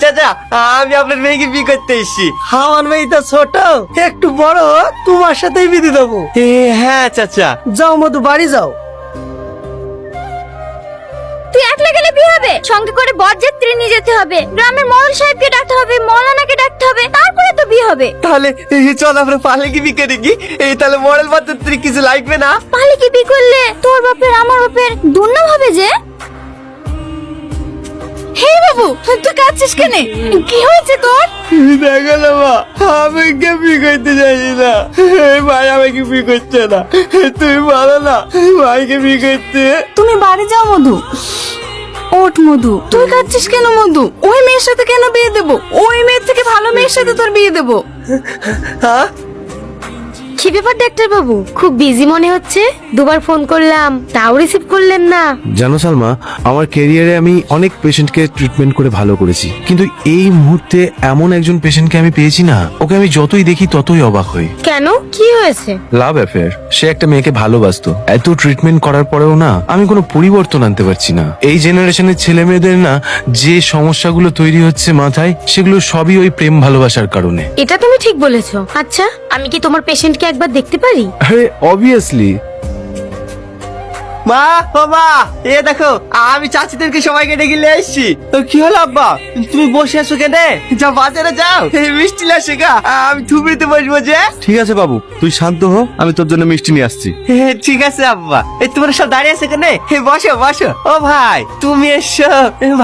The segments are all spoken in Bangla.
চাচা, আমি আপনার মেয়েকে বিয়ে করতে এসেছি। আমার মেয়ে তো ছোট, একটু বড় তোমার সাথেই বিধি দেবো। হ্যাঁ চাচা। যাও মধু, বাড়ি যাও। তুই একলা গেলে বিয়ে হবে? সঙ্গে করে বরযাত্রী নিয়ে যেতে হবে, গ্রামের মৌল সাহেবকে ডাকতে হবে, মৌলানাকে ডাকতে হবে, তারপরে তো বিয়ে হবে। তাহলে চল আমরা পালে কি বিয়ে করি কি? তাহলে মডেল বাচ্চা কিছু লাগবে না? পালে কি বিয়ে করলে তোর বাপের আমার বাপের দুর্নাম হবে যে। হে বাবু, তুই কাঁদছিস কেন? কি হয়েছে তোর? দেখো না মা, আমি কে বিয়ে করতে চাইছি না। ভাই আমাকে বিয়ে করছে না। তুমি বলো না ভাইকে বিয়ে করতে। তুমি বাড়ি যাও মধু। ওঠ মধু, তুই কাঁদছিস কেন মধু? ওই মেয়ের সাথে কেন বিয়ে দেবো? ওই মেয়ের থেকে ভালো মেয়ের সাথে তোর বিয়ে দেবো। হ্যাঁ, কি ব্যাপার ডাক্তার বাবু, খুব বিজি মনে হচ্ছে। দুবার ফোন করলাম তাও রিসিভ করলেন না। জানো সালমা, আমার ক্যারিয়ারে আমি অনেক পেশেন্টকে ট্রিটমেন্ট করে ভালো করেছি, কিন্তু এই মুহূর্তে এমন একজন পেশেন্টকে আমি পেয়েছি না, ওকে আমি যতই দেখি ততই অবাক হই। কেন, কি হয়েছে? Love affair. সে একটা মেয়েকে ভালোবাসতো, এত ট্রিটমেন্ট করার পরেও না আমি কোনো পরিবর্তন আনতে পারছি না। এই জেনারেশনের ছেলে মেয়েদের না যে সমস্যাগুলো তৈরি হচ্ছে মাথায়, সেগুলো সবই ওই প্রেম ভালোবাসার কারণে। এটা তুমি ঠিক বলেছো। আচ্ছা, আমি কি তোমার পেশেন্টকে একবার দেখতে পারি? আরে অবভিয়াসলি। মা ও মা, দেখো আমি চাচিদেরকে সবাইকে ডেকে নিয়ে এসেছি। কি হলো আব্বা, তুমি বসে আছো কেন? যাও বাজারে যাও, মিষ্টি লাসে গা, আমি থুবড়িতে বসবো যে। ঠিক আছে বাবু, তুই শান্ত হ, আমি তোর জন্য মিষ্টি নিয়ে আসছি। ঠিক আছে আব্বা। তোমরা সব দাঁড়িয়ে আছে কেন? বসো বসো। ও ভাই তুমি এসো,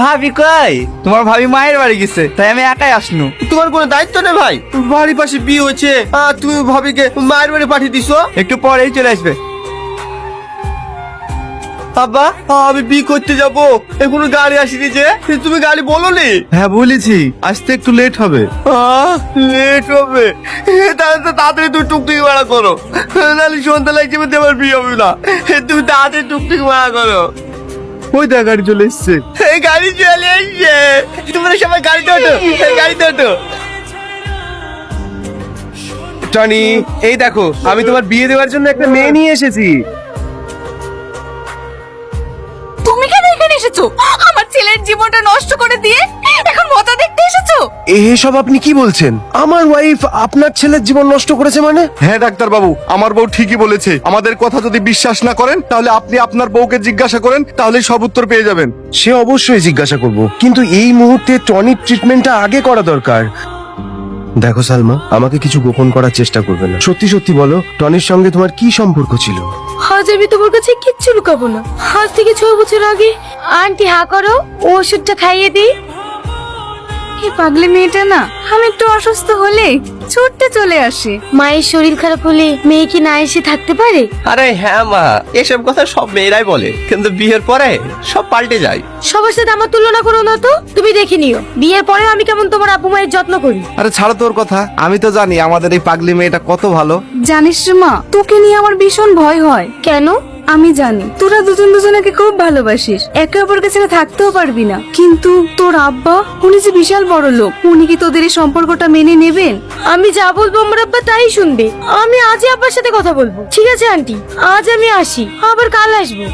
ভাবি কই? তোমার ভাবি মায়ের বাড়ি গেছে, তাই আমি একাই আসনু। তোমার কোনো দায়িত্ব নেই ভাই? বাড়ির পাশে বিয়ে হয়েছে আর তুমি ভাবিকে মায়ের বাড়ি পাঠিয়ে দিছো? একটু পরেই চলে আসবে। আব্বা, আমি বিয়ে করতে যাবো, এখনো গাড়ি আসেনি যে। তুমি গাড়ি বলোনি? হ্যাঁ বলেছি, আসতে একটু লেট হবে। লেট হবে? তাহলে তো তাড়াতাড়ি তুমি টুকটুকি ভাড়া করো, নাহলে সন্ধ্যা লাগছে মধ্যে আমার বিয়ে হবে না। তুমি তাড়াতাড়ি টুকটুকি ভাড়া করো। ওই দেখ গাড়ি চলে এসছে। এই গাড়ি চলে এসছে, তোমরা সবাই গাড়িতে ওঠো, গাড়িতে ওঠো। টনি, এই দেখো আমি তোমার বিয়ে দেওয়ার জন্য একটা মেয়ে নিয়ে এসেছি। তুমি কেন এখানে এসেছো? আমার ছেলের জীবনটা নষ্ট করে দিয়ে এখন মজা দেখতে এসেছো? এসব আপনি কি বলছেন? আমার ওয়াইফ আপনার ছেলের জীবন নষ্ট করেছে মানে? হ্যাঁ ডাক্তার বাবু, আমার বউ ঠিকই বলেছে। আমাদের কথা যদি বিশ্বাস না করেন তাহলে আপনি আপনার বউকে জিজ্ঞাসা করেন, তাহলে সব উত্তর পেয়ে যাবেন। সে অবশ্যই জিজ্ঞাসা করব, কিন্তু এই মুহূর্তে টনির ট্রিটমেন্টটা আগে করা দরকার। দেখো সালমা, আমাকে কিছু গোপন করার চেষ্টা করবে না। সত্যি সত্যি বলো, টনির সঙ্গে তোমার কি সম্পর্ক ছিল? আজ আমি তোমার কাছে কিচ্ছু লুকাবো না। আজ থেকে 6 বছর আগে আন্টি হা করো, ওষুধটা খাইয়ে দিই। এই পাগলি মেয়েটা না, আমি একটু অসুস্থ হলে ছুটতে চলে আসে। মায়ের শরীর খারাপ হলে মেয়ে কি না এসে থাকতে পারে? আরে হ্যাঁ মা, এসব কথা সব মেয়েরাই বলে, কিন্তু বিয়ের পরে সব পাল্টে যায়। সবার সাথে আমার তুলনা করো না তো। তুমি দেখে নিও বিয়ের পরে আমি কেমন তোমার আপু মায়ের যত্ন করি। আরে ছাড়ো তোর কথা, আমি তো জানি আমাদের এই পাগলি মেয়েটা কত ভালো। জানিস রে মা, তোকে নিয়ে আমার ভীষণ ভয় হয়। কেন? আমি জানি তোরা দুজন দুজনকে খুব ভালোবাসিস, একে অপরকে ছেড়ে থাকতেও পারবি না, কিন্তু তোর আব্বা, উনি যে বিশাল বড় লোক, উনি কি তোদের এই সম্পর্কটা মেনে নেবেন? আমি যা বলবো আমার আব্বা তাই শুনবে। আমি আজই আব্বার সাথে কথা বলবো। ঠিক আছে আন্টি, আজ আমি আসি, আবার কাল আসবো।